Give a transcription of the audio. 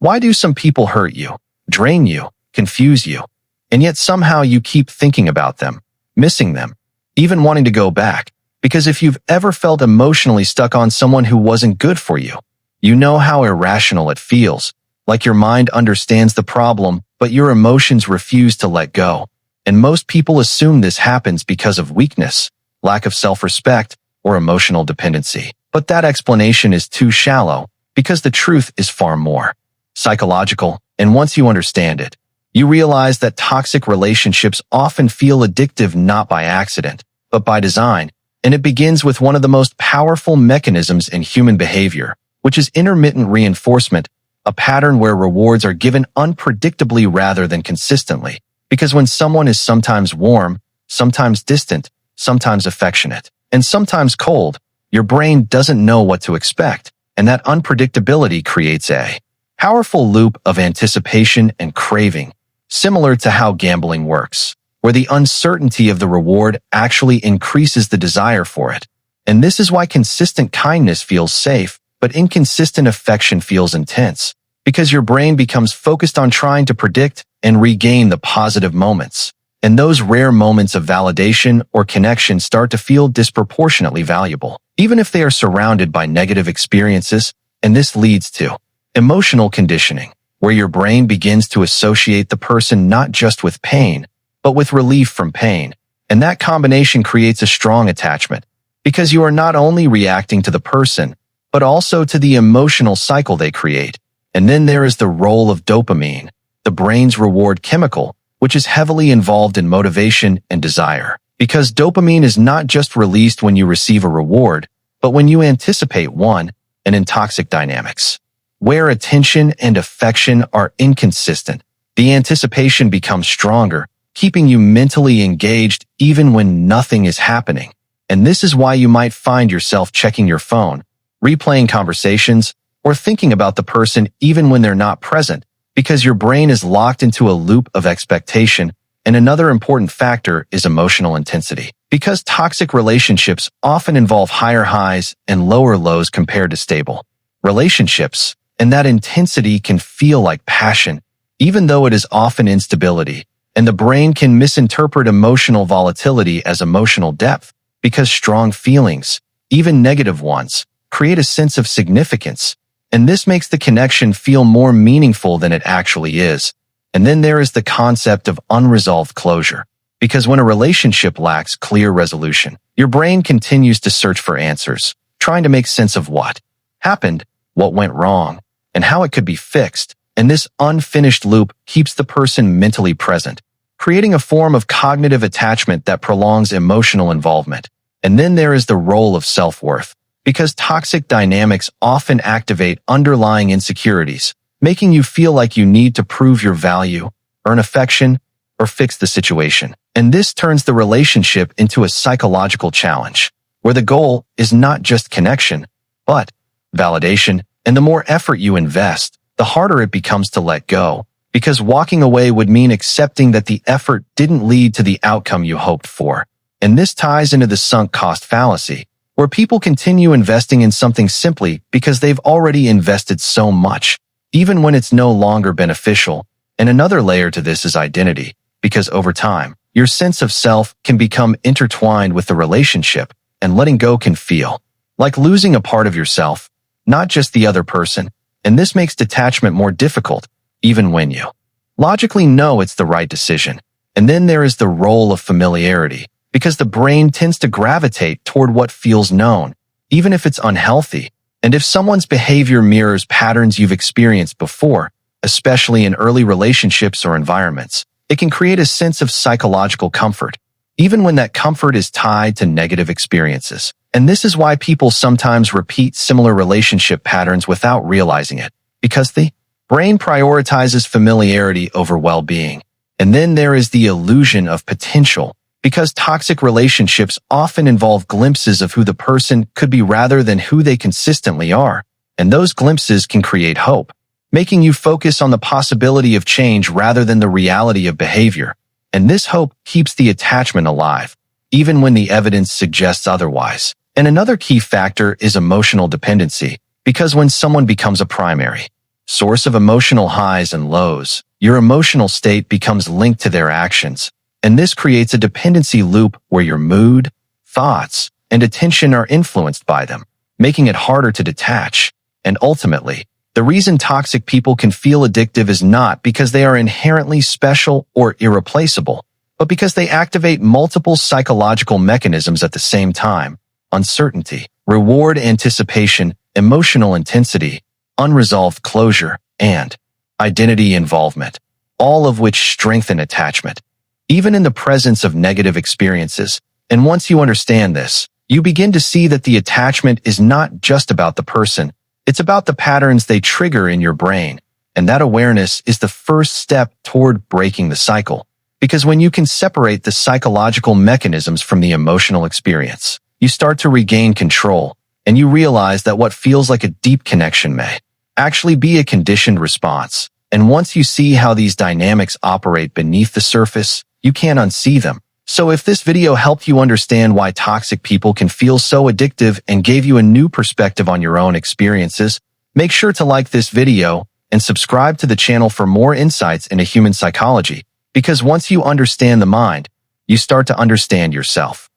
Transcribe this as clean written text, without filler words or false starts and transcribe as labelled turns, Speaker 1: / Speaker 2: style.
Speaker 1: Why do some people hurt you, drain you, confuse you, and yet somehow you keep thinking about them, missing them, even wanting to go back? Because if you've ever felt emotionally stuck on someone who wasn't good for you, you know how irrational it feels, like your mind understands the problem, but your emotions refuse to let go. And most people assume this happens because of weakness, lack of self-respect, or emotional dependency. But that explanation is too shallow, because the truth is far more psychological, and once you understand it, you realize that toxic relationships often feel addictive not by accident, but by design, and it begins with one of the most powerful mechanisms in human behavior, which is intermittent reinforcement, a pattern where rewards are given unpredictably rather than consistently. Because when someone is sometimes warm, sometimes distant, sometimes affectionate, and sometimes cold, your brain doesn't know what to expect, and that unpredictability creates a powerful loop of anticipation and craving, similar to how gambling works, where the uncertainty of the reward actually increases the desire for it. And this is why consistent kindness feels safe, but inconsistent affection feels intense, because your brain becomes focused on trying to predict and regain the positive moments. And those rare moments of validation or connection start to feel disproportionately valuable, even if they are surrounded by negative experiences, and this leads to emotional conditioning, where your brain begins to associate the person not just with pain, but with relief from pain. And that combination creates a strong attachment, because you are not only reacting to the person, but also to the emotional cycle they create. And then there is the role of dopamine, the brain's reward chemical, which is heavily involved in motivation and desire. Because dopamine is not just released when you receive a reward, but when you anticipate one, and in toxic dynamics, where attention and affection are inconsistent, the anticipation becomes stronger, keeping you mentally engaged even when nothing is happening. And this is why you might find yourself checking your phone, replaying conversations, or thinking about the person even when they're not present, because your brain is locked into a loop of expectation. And another important factor is emotional intensity, because toxic relationships often involve higher highs and lower lows compared to stable relationships, and that intensity can feel like passion, even though it is often instability. And the brain can misinterpret emotional volatility as emotional depth, because strong feelings, even negative ones, create a sense of significance, and this makes the connection feel more meaningful than it actually is. And then there is the concept of unresolved closure, because when a relationship lacks clear resolution, your brain continues to search for answers, trying to make sense of what happened, what went wrong, and how it could be fixed. And this unfinished loop keeps the person mentally present, creating a form of cognitive attachment that prolongs emotional involvement. And then there is the role of self-worth, because toxic dynamics often activate underlying insecurities, making you feel like you need to prove your value, earn affection, or fix the situation. And this turns the relationship into a psychological challenge, where the goal is not just connection, but validation. And the more effort you invest, the harder it becomes to let go, because walking away would mean accepting that the effort didn't lead to the outcome you hoped for. And this ties into the sunk cost fallacy, where people continue investing in something simply because they've already invested so much, even when it's no longer beneficial. And another layer to this is identity, because over time, your sense of self can become intertwined with the relationship, and letting go can feel like losing a part of yourself, not just the other person. And this makes detachment more difficult, even when you logically know it's the right decision. And then there is the role of familiarity, because the brain tends to gravitate toward what feels known, even if it's unhealthy. And if someone's behavior mirrors patterns you've experienced before, especially in early relationships or environments, it can create a sense of psychological comfort, even when that comfort is tied to negative experiences. And this is why people sometimes repeat similar relationship patterns without realizing it, because the brain prioritizes familiarity over well-being. And then there is the illusion of potential, because toxic relationships often involve glimpses of who the person could be rather than who they consistently are. And those glimpses can create hope, making you focus on the possibility of change rather than the reality of behavior. And this hope keeps the attachment alive, even when the evidence suggests otherwise. And another key factor is emotional dependency, because when someone becomes a primary source of emotional highs and lows, your emotional state becomes linked to their actions, and this creates a dependency loop where your mood, thoughts, and attention are influenced by them, making it harder to detach. And ultimately, the reason toxic people can feel addictive is not because they are inherently special or irreplaceable, but because they activate multiple psychological mechanisms at the same time: uncertainty, reward anticipation, emotional intensity, unresolved closure, and identity involvement, all of which strengthen attachment, even in the presence of negative experiences. And once you understand this, you begin to see that the attachment is not just about the person, it's about the patterns they trigger in your brain. And that awareness is the first step toward breaking the cycle. Because when you can separate the psychological mechanisms from the emotional experience, you start to regain control, and you realize that what feels like a deep connection may actually be a conditioned response. And once you see how these dynamics operate beneath the surface, you can't unsee them. So if this video helped you understand why toxic people can feel so addictive and gave you a new perspective on your own experiences, make sure to like this video and subscribe to the channel for more insights into human psychology. Because once you understand the mind, you start to understand yourself.